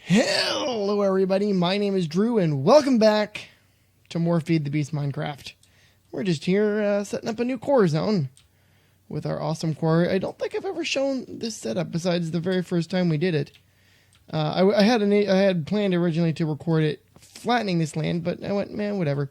Hello everybody, my name is Drew and welcome back to more Feed the Beast Minecraft. We're just here setting up a new core zone with our awesome quarry. I don't think I've ever shown this setup besides the very first time we did it. I had planned originally to record it flattening this land, but I went, man, whatever.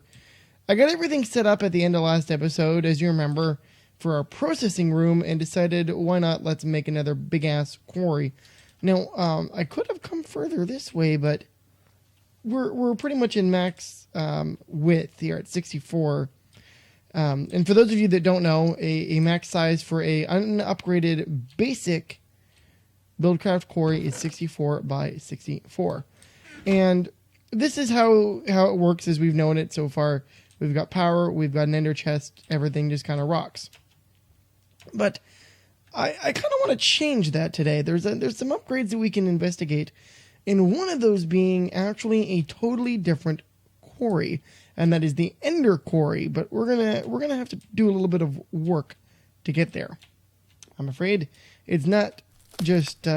I got everything set up at the end of last episode, as you remember, for our processing room and decided, why not, let's make another big-ass quarry. Now, I could have come further this way, but we're pretty much in max width here at 64. And for those of you that don't know, a max size for a unupgraded basic Buildcraft quarry is 64 by 64. And this is how it works as we've known it so far. We've got power, we've got an ender chest, everything just kind of rocks. But I kind of want to change that today. There's some upgrades that we can investigate, and one of those being actually a totally different quarry, and that is the Ender Quarry. But we're gonna have to do a little bit of work to get there. I'm afraid it's not just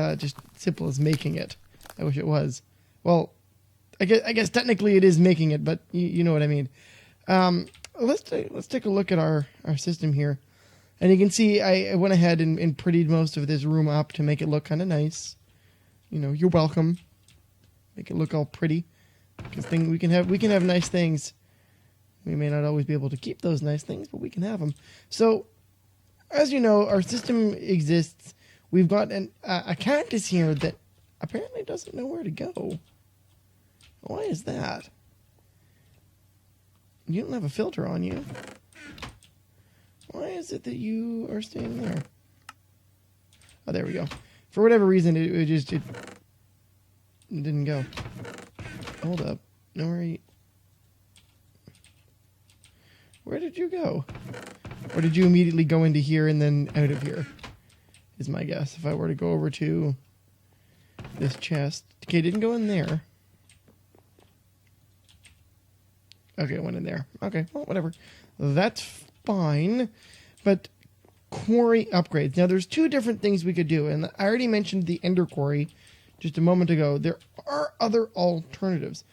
simple as making it. I wish it was. Well, I guess technically it is making it, but you know what I mean. Let's take a look at our system here. And you can see I went ahead and prettied most of this room up to make it look kind of nice. You know, you're welcome. Make it look all pretty. Because we can have nice things. We may not always be able to keep those nice things, but we can have them. So, as you know, our system exists. We've got a cactus here that apparently doesn't know where to go. Why is that? You don't have a filter on you. Why is it that you are staying there? Oh, there we go. For whatever reason, it didn't go. Hold up. No, where did you go? Or did you immediately go into here and then out of here? Is my guess. If I were to go over to this chest. Okay, it didn't go in there. Okay, it went in there. Okay, well, whatever. That's fine. But quarry upgrades. Now, there's two different things we could do. And I already mentioned the Ender Quarry just a moment ago. There are other alternatives.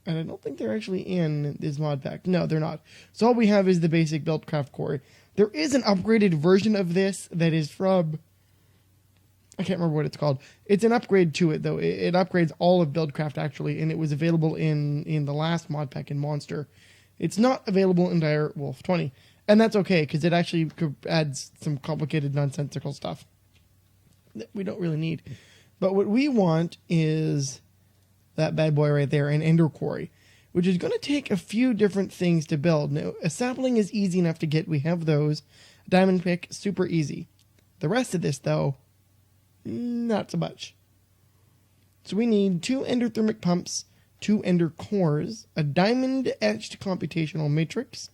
And I don't think they're actually in this mod pack. No, they're not. So all we have is the basic Buildcraft Quarry. There is an upgraded version of this that is from... I can't remember what it's called. It's an upgrade to it, though. It upgrades all of Buildcraft, actually, and it was available in the last mod pack in Monster. It's not available in Dire Wolf 20, and that's okay, because it actually adds some complicated, nonsensical stuff that we don't really need. But what we want is that bad boy right there, an Ender Quarry, which is going to take a few different things to build. Now, a sapling is easy enough to get. We have those. A diamond pick, super easy. The rest of this, though... not so much. So we need 2 endothermic pumps, 2 ender cores, a diamond etched computational matrix,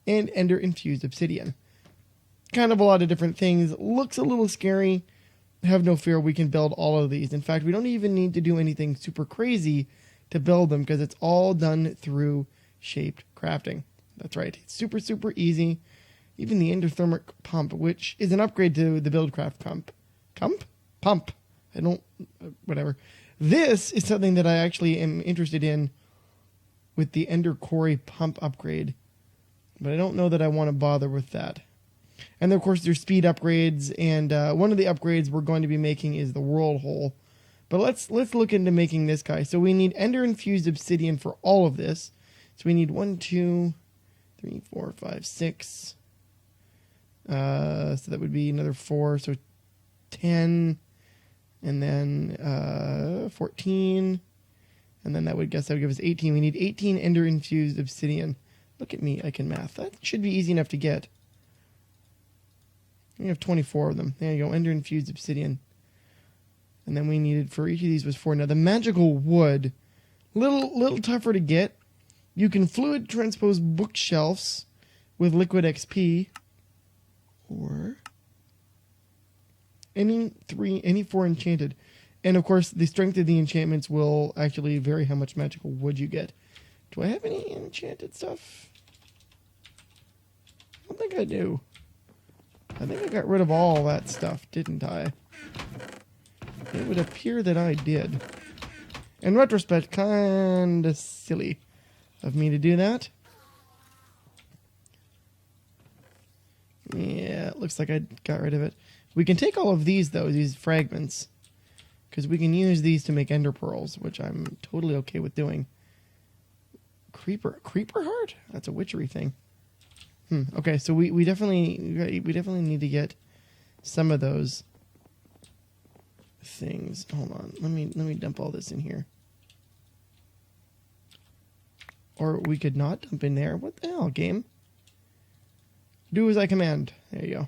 and ender infused obsidian. Kind of a lot of different things. Looks a little scary. Have no fear, we can build all of these. In fact, we don't even need to do anything super crazy to build them because it's all done through shaped crafting. That's right. It's super, super easy. Even the endothermic pump, which is an upgrade to the Buildcraft pump. Pump. I don't... whatever. This is something that I actually am interested in with the Ender Quarry pump upgrade. But I don't know that I want to bother with that. And then, of course, there's speed upgrades. And one of the upgrades we're going to be making is the World Hole. But let's look into making this guy. So we need Ender Infused Obsidian for all of this. So we need 1, 2, 3, 4, 5, 6. So that would be another 4. So 10, and then 14, and then that would give us 18. We need 18 ender infused obsidian. Look at me, I can math. That should be easy enough to get. We have 24 of them. There you go, ender infused obsidian. And then we needed, for each of these was 4. Now the magical wood, little tougher to get. You can fluid transpose bookshelves with liquid XP, or any 4 enchanted. And of course, the strength of the enchantments will actually vary how much magical wood you get. Do I have any enchanted stuff? I don't think I do. I think I got rid of all that stuff, didn't I? It would appear that I did. In retrospect, kinda silly of me to do that. Yeah, it looks like I got rid of it. We can take all of these, though, these fragments, because we can use these to make ender pearls, which I'm totally okay with doing. Creeper heart? That's a witchery thing. Okay, so we definitely need to get some of those things. Hold on, let me dump all this in here. Or we could not dump in there. What the hell, game? Do as I command. There you go.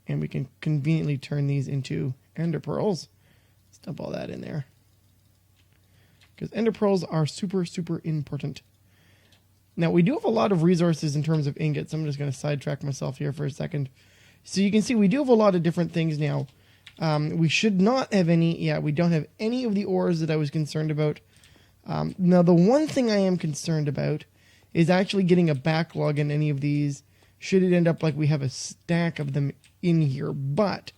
And we can conveniently turn these into ender pearls. Let's dump all that in there. Because ender pearls are super, super important. Now, we do have a lot of resources in terms of ingots. I'm just going to sidetrack myself here for a second. So you can see we do have a lot of different things now. We should not have any... Yeah, we don't have any of the ores that I was concerned about. Now, the one thing I am concerned about is actually getting a backlog in any of these, should it end up like we have a stack of them in here. But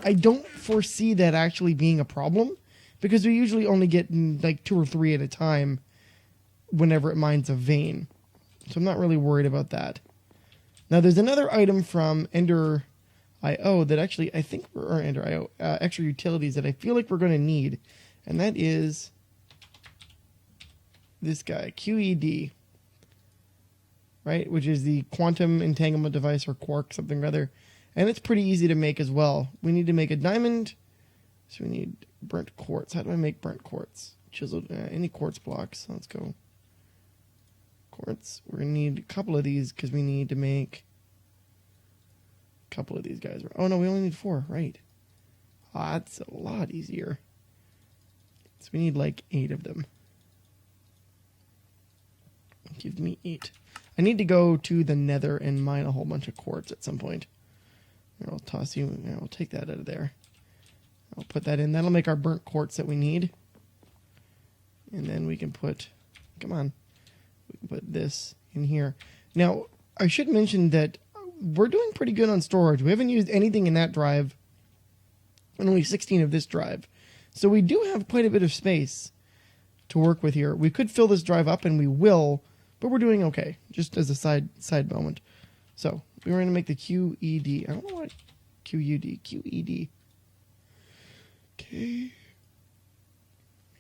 I don't foresee that actually being a problem, because we usually only get like 2 or 3 at a time whenever it mines a vein. So I'm not really worried about that. Now, there's another item from Ender.io that actually I think or Ender.io, extra utilities that I feel like we're going to need, and that is this guy, QED, right? Which is the quantum entanglement device, or quark, something rather. And it's pretty easy to make as well. We need to make a diamond, so we need burnt quartz. How do I make burnt quartz? Chiseled, any quartz blocks. Let's go. Quartz. We're going to need a couple of these because we need to make a couple of these guys. Oh no, we only need 4, right? That's a lot easier. So we need like 8 of them. Give me 8. I need to go to the nether and mine a whole bunch of quartz at some point. Here, I'll toss you. I'll take that out of there. I'll put that in. That'll make our burnt quartz that we need. And then we can put... Come on. We can put this in here. Now, I should mention that we're doing pretty good on storage. We haven't used anything in that drive. And only 16 of this drive. So we do have quite a bit of space to work with here. We could fill this drive up, and we will... But we're doing okay, just as a side moment. So, we're going to make the QED. I don't know what QED. Okay.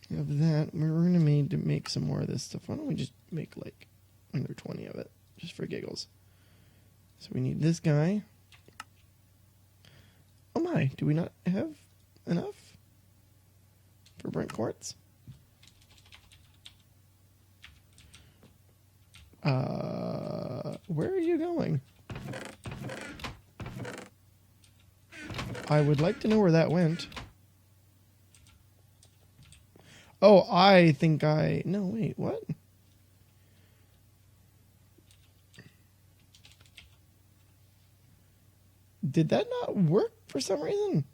We have that. We're going to need to make some more of this stuff. Why don't we just make like under 20 of it, just for giggles. So we need this guy. Oh my, do we not have enough for burnt quartz? Where are you going? I would like to know where that went. Oh, I think I... No, wait, what? Did that not work for some reason?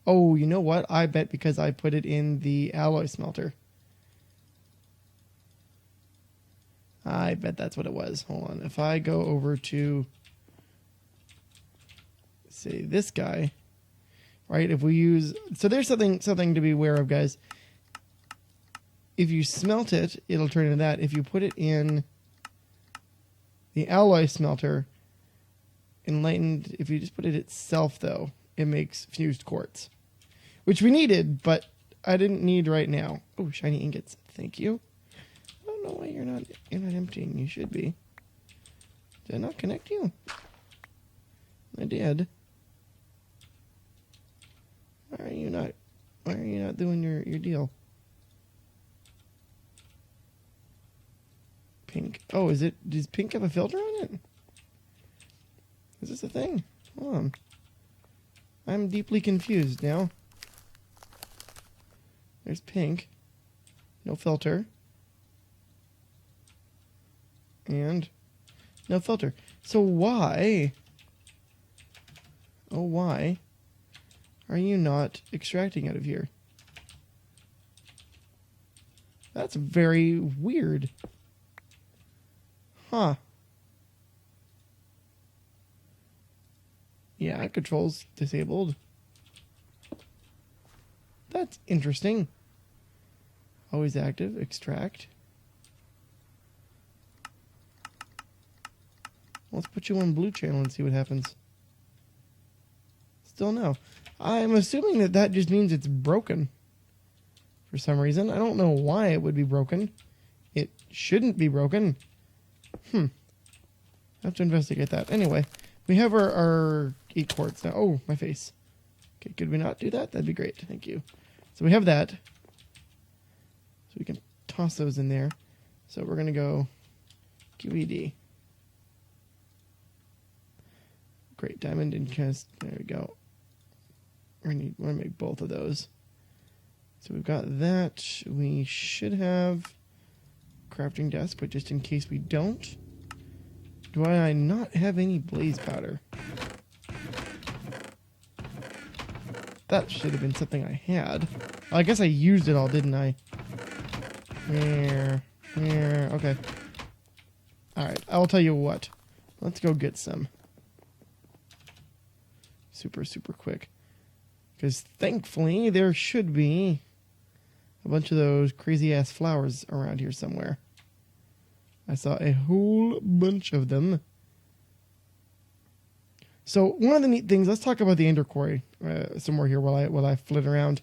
Oh, you know what? I bet because I put it in the alloy smelter. I bet that's what it was. Hold on. If I go over to, say, this guy, right? If we use... So there's something to be aware of, guys. If you smelt it, it'll turn into that. If you put it in the alloy smelter, enlightened... If you just put it itself, though, it makes fused quartz. Which we needed, but I didn't need right now. Oh, shiny ingots. Thank you. I don't know why you're not emptying. You should be. Did I not connect you? I did. Why are you not doing your deal? Pink. Oh, does pink have a filter on it? Is this a thing? Hold on. I'm deeply confused now. There's pink. No filter. And no filter. So why? Oh, why are you not extracting out of here? That's very weird. Huh. Yeah, controls disabled. That's interesting. Always active. Extract. Let's put you on blue channel and see what happens. Still no. I'm assuming that that just means it's broken. For some reason. I don't know why it would be broken. It shouldn't be broken. I have to investigate that. Anyway, we have our 8 quartz now. Oh, my face. Okay, could we not do that? That'd be great. Thank you. So we have that. So we can toss those in there. So we're going to go QED. Great. Diamond and chest. There we go. We want to make both of those. So we've got that. We should have crafting desk, but just in case we don't, do I not have any blaze powder? That should have been something I had. I guess I used it all, didn't I? Yeah, okay. Alright, I'll tell you what. Let's go get some. Super quick. Because thankfully, there should be a bunch of those crazy-ass flowers around here somewhere. I saw a whole bunch of them. So, one of the neat things, let's talk about the Ender Quarry some more here while I flit around.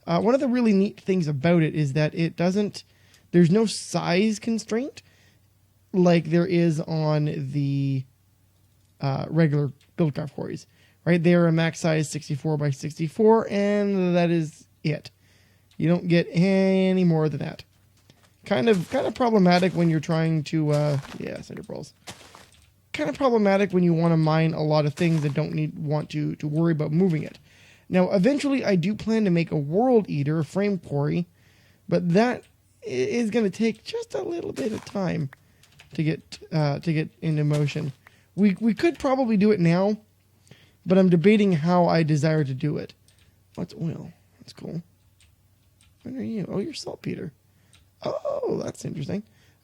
One of the really neat things about it is that it doesn't, there's no size constraint like there is on the regular Buildcraft quarries. Right, they are a max size 64 by 64, and that is it. You don't get any more than that. Kind of problematic when you're trying to, yeah, cinder pearls. Kind of problematic when you want to mine a lot of things that don't want to worry about moving it. Now, eventually, I do plan to make a world eater, a frame quarry, but that is going to take just a little bit of time to get into motion. We could probably do it now. But I'm debating how I desire to do it. What's oil? That's cool. When are you? Oh, you're saltpeter. Oh, that's interesting.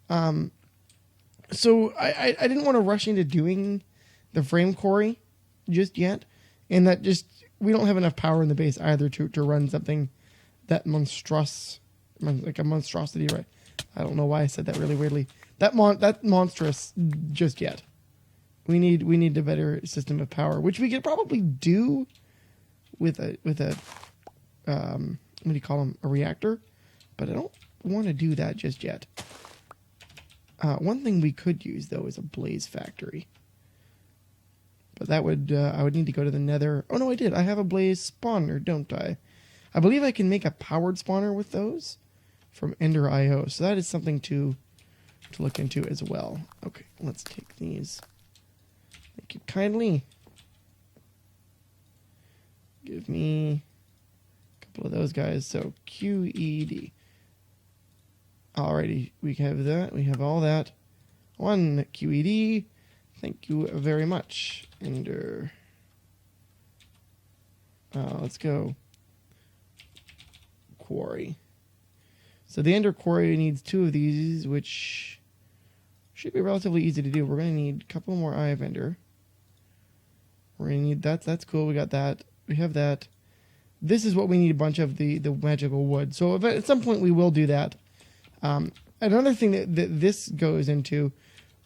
So I didn't want to rush into doing the frame quarry just yet. And that just, we don't have enough power in the base either to run something that monstrous, like a monstrosity, right? I don't know why I said that really weirdly. That monstrous just yet. We need a better system of power, which we could probably do with a what do you call them, a reactor, but I don't want to do that just yet. One thing we could use though is a blaze factory, but that would I would need to go to the Nether. Oh no, I did. I have a blaze spawner, don't I? I believe I can make a powered spawner with those from Ender.io, so that is something to look into as well. Okay, let's take these. Thank you kindly. Give me a couple of those guys. So QED. Alrighty, we have that. We have all that. One QED. Thank you very much. Ender. Let's go. Quarry. So the Ender Quarry needs 2 of these, which should be relatively easy to do. We're going to need a couple more Eye of Ender. We're going to need that. That's cool. We got that. We have that. This is what we need a bunch of, the magical wood. So if at some point we will do that. Another thing that this goes into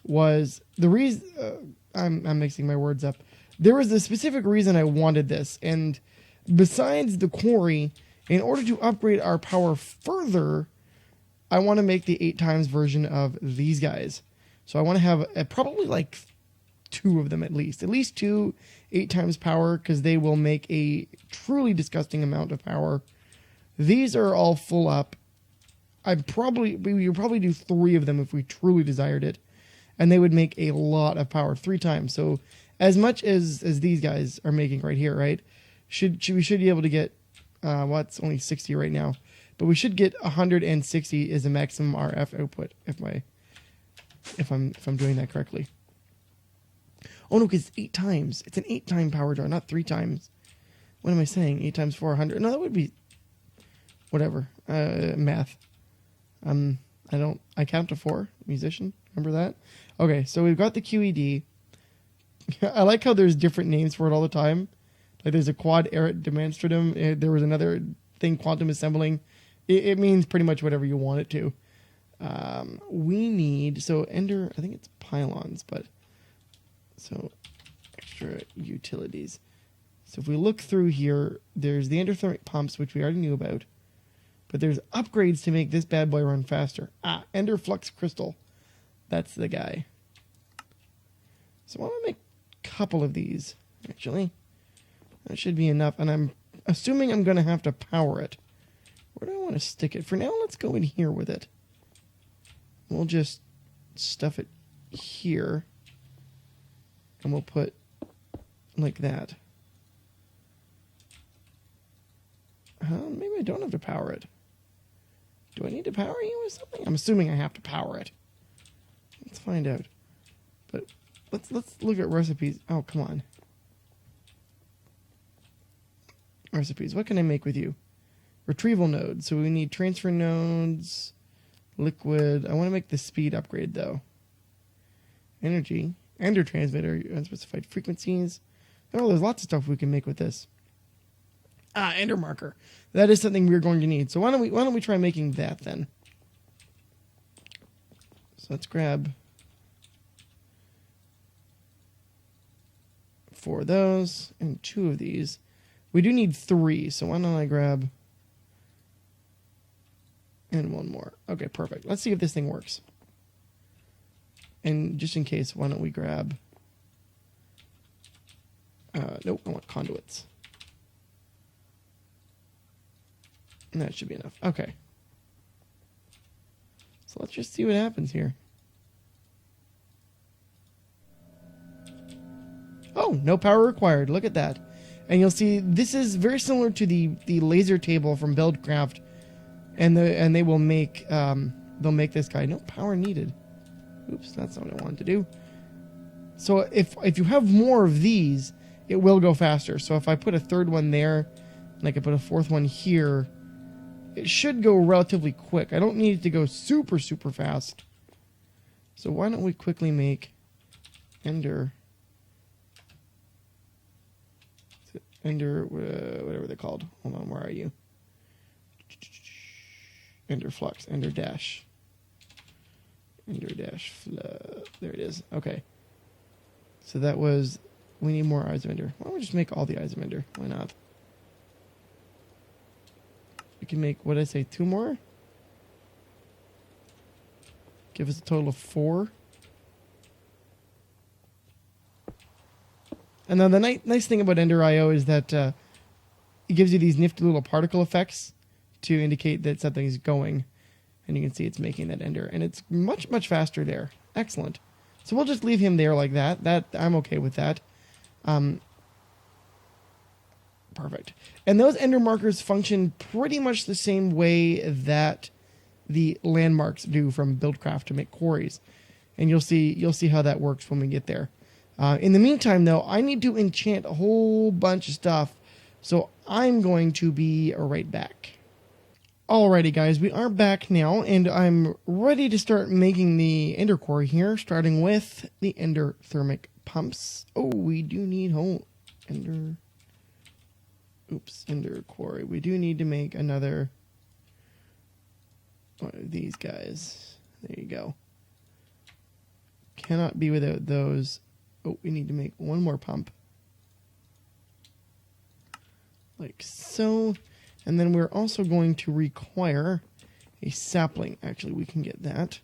was the reason... I'm mixing my words up. There was a specific reason I wanted this. And besides the quarry, in order to upgrade our power further, I want to make the 8 times version of these guys. So I want to have probably like 2 of them at least. At least 2 8 times power, because they will make a truly disgusting amount of power. These are all full up. We would probably do 3 of them if we truly desired it. And they would make a lot of power 3 times. So as much as these guys are making right here, right? We should be able to get, it's only 60 right now. But we should get 160 as a maximum RF output if I'm doing that correctly. Oh no, because it's 8 times. It's an 8-time power draw, not 3 times. What am I saying? 8 times 400. No, that would be whatever. Math. I count to 4. Musician. Remember that? Okay, so we've got the QED. I like how there's different names for it all the time. Like there's a quad arid demonstratum. There was another thing quantum assembling. It means pretty much whatever you want it to. We need, so ender, I think it's pylons, but so extra utilities. So if we look through here, there's the endothermic pumps, which we already knew about, but there's upgrades to make this bad boy run faster. Ender flux crystal. That's the guy. So I want to make a couple of these, actually. That should be enough, and I'm assuming I'm going to have to power it. Where do I want to stick it? For now, let's go in here with it. We'll just stuff it here, and we'll put like that. Maybe I don't have to power it. Do I need to power you with something? I'm assuming I have to power it. Let's find out. But let's look at recipes. Oh, come on. Recipes. What can I make with you? Retrieval nodes. So we need transfer nodes, liquid. I want to make the speed upgrade though. Energy. Ender transmitter. Unspecified frequencies. Oh, there's lots of stuff we can make with this. Ender marker. That is something we're going to need. So why don't we try making that then? So let's grab 4 of those and 2 of these. We do need 3, so why don't I grab and 1 more. Okay, perfect. Let's see if this thing works. And just in case, why don't we grab nope, I want conduits. And that should be enough. Okay. So let's just see what happens here. Oh, no power required. Look at that. And you'll see this is very similar to the laser table from Buildcraft, and they will make they'll make this guy no power needed. Oops, that's not what I wanted to do. So if you have more of these, it will go faster. So if I put a 3rd one there, and I could put a 4th one here, it should go relatively quick. I don't need it to go super fast. So why don't we quickly make Ender, whatever they're called. Hold on, where are you? Ender flux, Ender dash. Ender dash, there it is. Okay. So that was, we need more eyes of Ender. Why don't we just make all the eyes of Ender? Why not? We can make, what did I say, 2 more? Give us a total of 4. And then the nice thing about Ender IO is that it gives you these nifty little particle effects to indicate that something is going. And you can see it's making that Ender. And it's much faster there. Excellent. So we'll just leave him there like that. I'm okay with that. Perfect. And those Ender markers function pretty much the same way that the landmarks do from Buildcraft to make quarries. And you'll see how that works when we get there. In the meantime, though, I need to enchant a whole bunch of stuff, so I'm going to be right back. Alrighty, guys, we are back now, and I'm ready to start making the Ender Quarry here, starting with the Ender thermic pumps. Oh, we do need Ender Quarry. We do need to make another one of these guys. There you go. Cannot be without those. Oh, we need to make 1 more pump. Like so. And then we're also going to require a sapling. Actually, we can get that.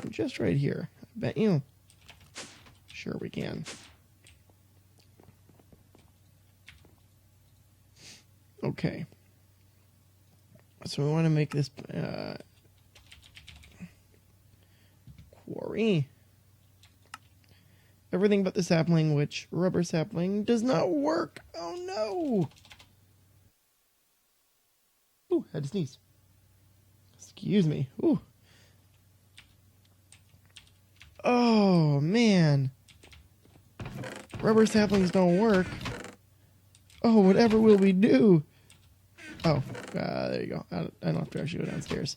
Just right here. I bet you. Sure we can. Okay. So we want to make this quarry. Everything but the sapling, which rubber sapling does not work. Oh no! Ooh, had to sneeze. Excuse me. Ooh. Oh man. Rubber saplings don't work. Oh, whatever will we do? Oh, there you go. I don't have to actually go downstairs.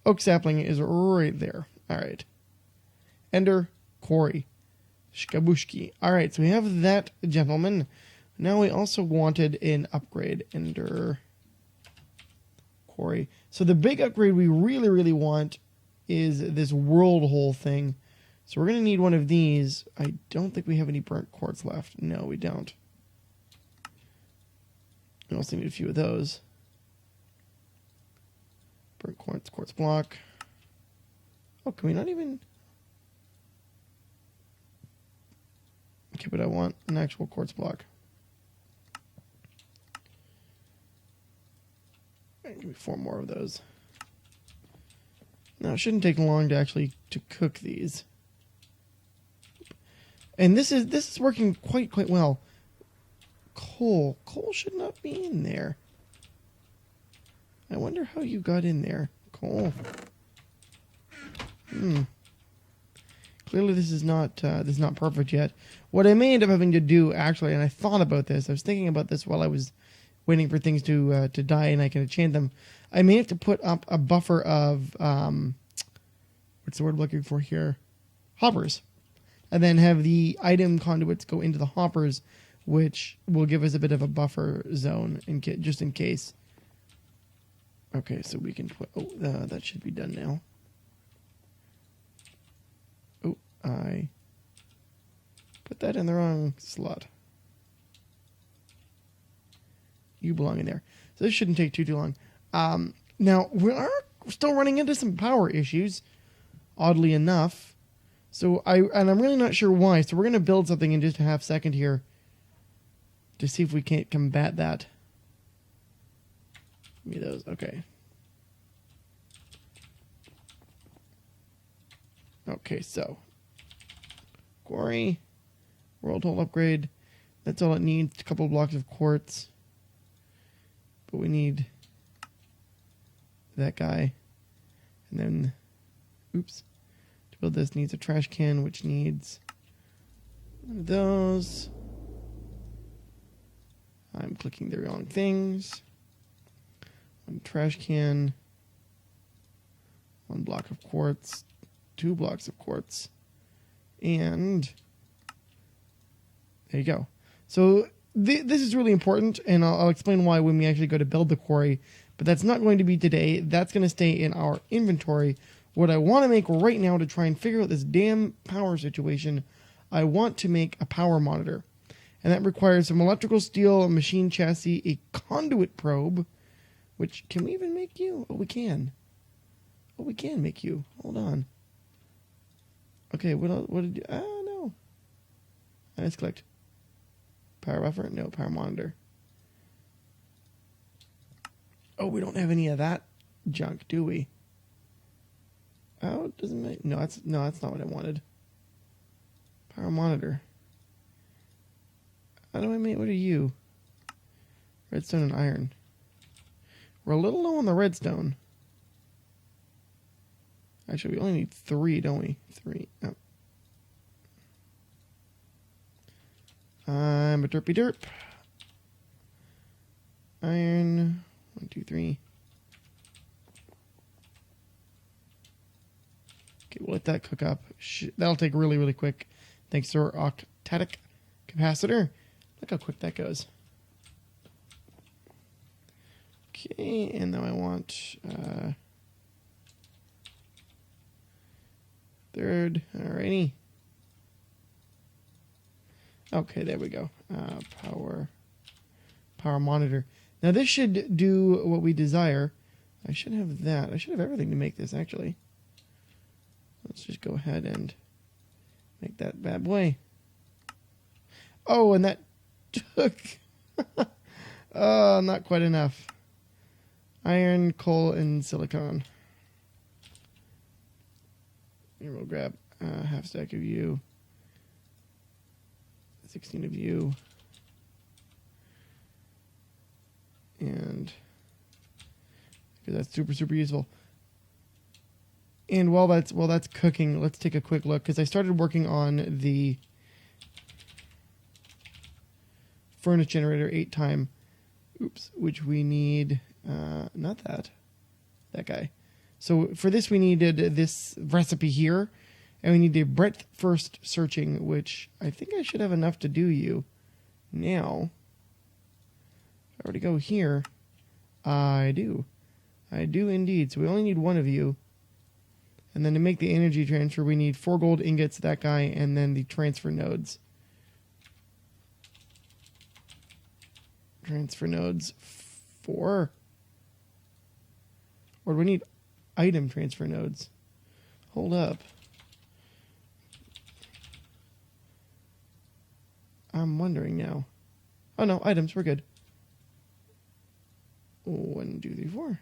Oak sapling is right there. All right. Ender Quarry. Shkabushki. All right, so we have that, gentleman. Now we also wanted an upgrade under Quarry. So the big upgrade we really, really want is this world hole thing. So we're going to need one of these. I don't think we have any burnt quartz left. No, we don't. We also need a few of those. Burnt quartz, quartz block. Oh, can we not even... Okay, but I want an actual quartz block. Give me 4 more of those. Now, it shouldn't take long to actually to cook these. And this is working quite well. Coal should not be in there. I wonder how you got in there. Coal. Clearly this is not perfect yet. What I may end up having to do, actually, and I thought about this, I was thinking about this while I was waiting for things to die and I can enchant them. I may have to put up a buffer of, what's the word I'm looking for here? Hoppers. And then have the item conduits go into the hoppers, which will give us a bit of a buffer zone just in case. Okay, so we can put... Oh, that should be done now. Oh, I put that in the wrong slot. You belong in there. So this shouldn't take too long. Now, we are still running into some power issues, oddly enough. So I'm really not sure why. So we're going to build something in just a half second here to see if we can't combat that. Give me those. Okay. Okay, so Quarry, world hole upgrade. That's all it needs. A couple of blocks of quartz. But we need that guy. And then, oops. To build this needs a trash can, which needs one of those. I'm clicking the wrong things. One trash can. One block of quartz. 2 blocks of quartz. And there you go. So this is really important, and I'll explain why when we actually go to build the quarry. But that's not going to be today. That's going to stay in our inventory. What I want to make right now to try and figure out this damn power situation, I want to make a power monitor. And that requires some electrical steel, a machine chassis, a conduit probe, which, can we even make you? Oh, we can. Oh, we can make you. Hold on. Okay, what did you... Ah, no. I just clicked. Power buffer? No, power monitor. Oh, we don't have any of that junk, do we? Oh, it doesn't make... No, that's not what I wanted. Power monitor. How do I make... What are you? Redstone and iron. We're a little low on the redstone. Actually, we only need 3, don't we? 3. Oh. I'm a derpy derp. Iron. 1, 2, 3. Okay, we'll let that cook up. That'll take really, really quick. Thanks to our octatic capacitor. Look how quick that goes. Okay, and now I want... third, alrighty. Okay, there we go. Power monitor. Now this should do what we desire. I should have that. I should have everything to make this, actually. Let's just go ahead and make that bad boy. Oh, and that took... not quite enough. Iron, coal, and silicone. Here we'll grab half stack of you. 16 of you. And because that's super, super useful. And while that's cooking, let's take a quick look, because I started working on the furnace generator 8 time. Oops, which we need not that guy. So for this, we needed this recipe here, and we need a breadth first searching, which I think I should have enough to do you now. If I were to go here, I do. I do indeed. So we only need one of you. And then to make the energy transfer, we need 4 gold ingots, that guy, and then the transfer nodes. Transfer nodes 4. Or do we need item transfer nodes? Hold up. I'm wondering now. Oh no, items, we're good. 1, 2, 3, 4.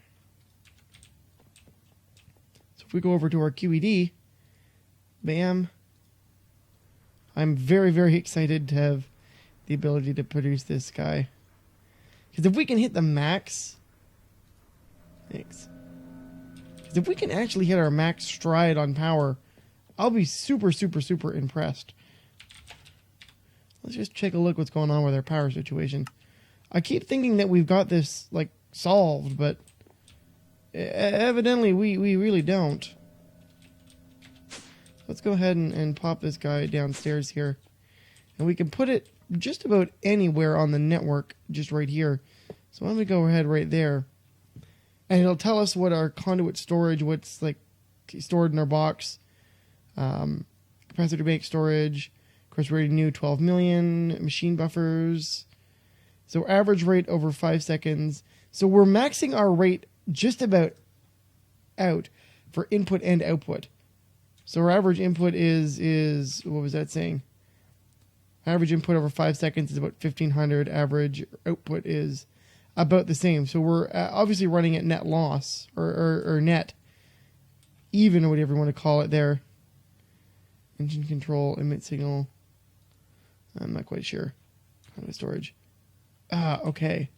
So if we go over to our QED, bam. I'm very, very excited to have the ability to produce this guy. Because if we can hit the max... Thanks. Because if we can actually hit our max stride on power, I'll be super, super, super impressed. Let's just take a look what's going on with our power situation. I keep thinking that we've got this, like, solved, but evidently we really don't. Let's go ahead and pop this guy downstairs here. And we can put it just about anywhere on the network, just right here. So why don't we go ahead right there. And it'll tell us what our conduit storage, what's like stored in our box. Capacitor bank storage. Of course, we already knew 12 million. Machine buffers. So average rate over 5 seconds. So we're maxing our rate just about out for input and output. So our average input is what was that saying? Average input over 5 seconds is about 1500. Average output is about the same. So we're obviously running at net loss or net even, or whatever you want to call it there. Engine control, emit signal. I'm not quite sure. Conduit storage. Okay.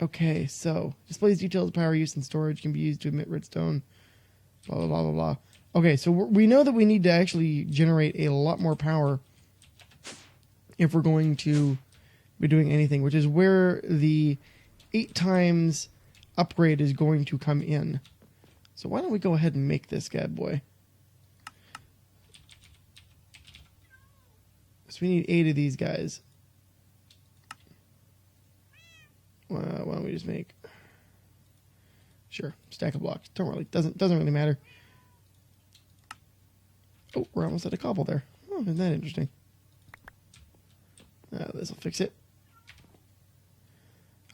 Okay, so displays details, power use and storage can be used to emit redstone. Blah, blah, blah, blah, blah. Okay, so we know that we need to actually generate a lot more power if we're going to be doing anything, which is where the 8 times upgrade is going to come in. So why don't we go ahead and make this bad boy? So we need 8 of these guys. Why don't we just make... Sure, stack of blocks. Doesn't really matter. Oh, we're almost at a cobble there. Oh, isn't that interesting? This will fix it.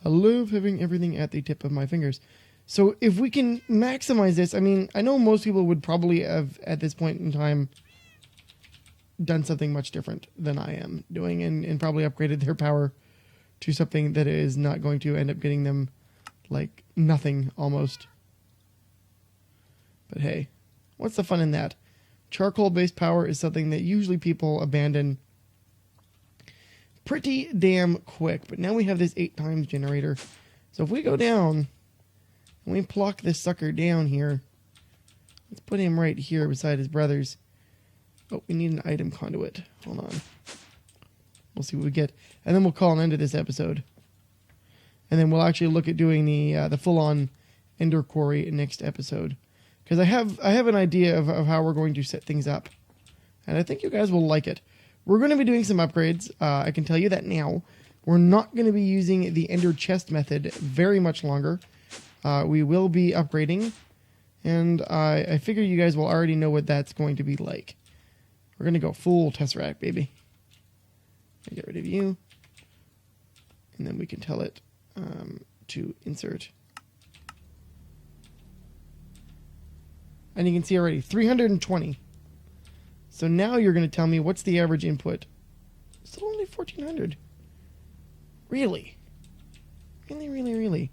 I love having everything at the tip of my fingers. So if we can maximize this, I mean, I know most people would probably have, at this point in time, done something much different than I am doing and probably upgraded their power to something that is not going to end up getting them, like, nothing almost. But hey, what's the fun in that? Charcoal-based power is something that usually people abandon pretty damn quick. But now we have this 8 times generator. So if we go down and we pluck this sucker down here, let's put him right here beside his brothers. Oh, we need an item conduit. Hold on. We'll see what we get. And then we'll call an end to this episode. And then we'll actually look at doing the full-on Ender Quarry next episode. Because I have an idea of how we're going to set things up. And I think you guys will like it. We're going to be doing some upgrades. I can tell you that now. We're not going to be using the Ender Chest method very much longer. We will be upgrading. And I figure you guys will already know what that's going to be like. We're going to go full Tesseract, baby. Get rid of you. And then we can tell it to insert. And you can see already, 320. So now you're going to tell me what's the average input. Still only 1400. Really? Really, really, really?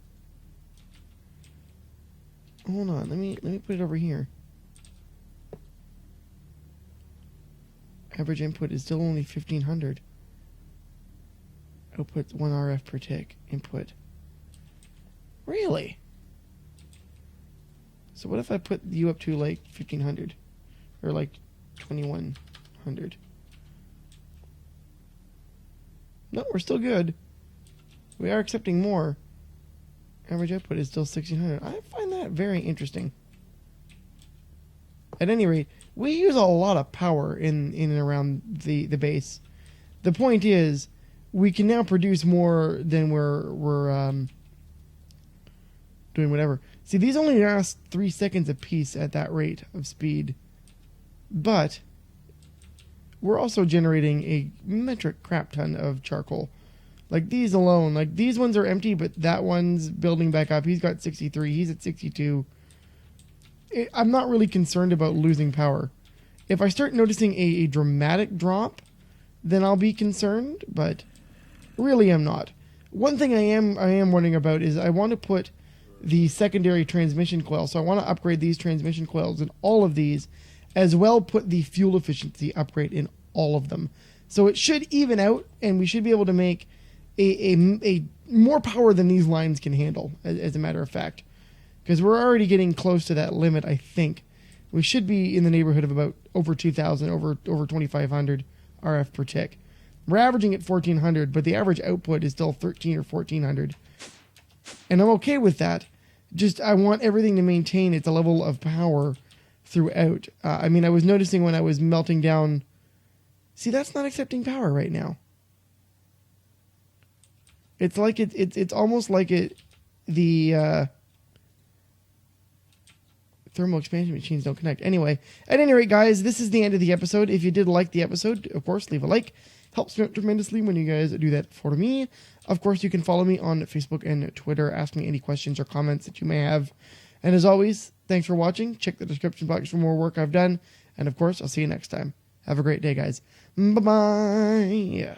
Hold on, let me put it over here. Average input is still only 1500. Output 1 RF per tick. Input. Really? So what if I put you up to like 1500? Or like 2100? No, we're still good. We are accepting more. Average output is still 1600. I find that very interesting. At any rate, we use a lot of power in and around the base. The point is, we can now produce more than we're doing whatever. See, these only last 3 seconds a piece at that rate of speed. But we're also generating a metric crap ton of charcoal. Like these alone, like these ones are empty, but that one's building back up. He's got 63, he's at 62. I'm not really concerned about losing power. If I start noticing a dramatic drop, then I'll be concerned, but really I'm not. One thing I am wondering about is I want to put the secondary transmission coil, so I want to upgrade these transmission coils in all of these, as well put the fuel efficiency upgrade in all of them. So it should even out, and we should be able to make a more power than these lines can handle, as a matter of fact. Because we're already getting close to that limit, I think. We should be in the neighborhood of about over 2,000, over 2,500 RF per tick. We're averaging at 1,400, but the average output is still 13 or 1,400. And I'm okay with that. Just, I want everything to maintain its level of power throughout. I mean, I was noticing when I was melting down... See, that's not accepting power right now. It's like it's almost like the thermal expansion machines don't connect. Anyway, at any rate, guys, this is the end of the episode. If you did like the episode, of course, leave a like. Helps me out tremendously when you guys do that for me. Of course, you can follow me on Facebook and Twitter. Ask me any questions or comments that you may have. And as always, thanks for watching. Check the description box for more work I've done. And of course, I'll see you next time. Have a great day, guys. Bye-bye.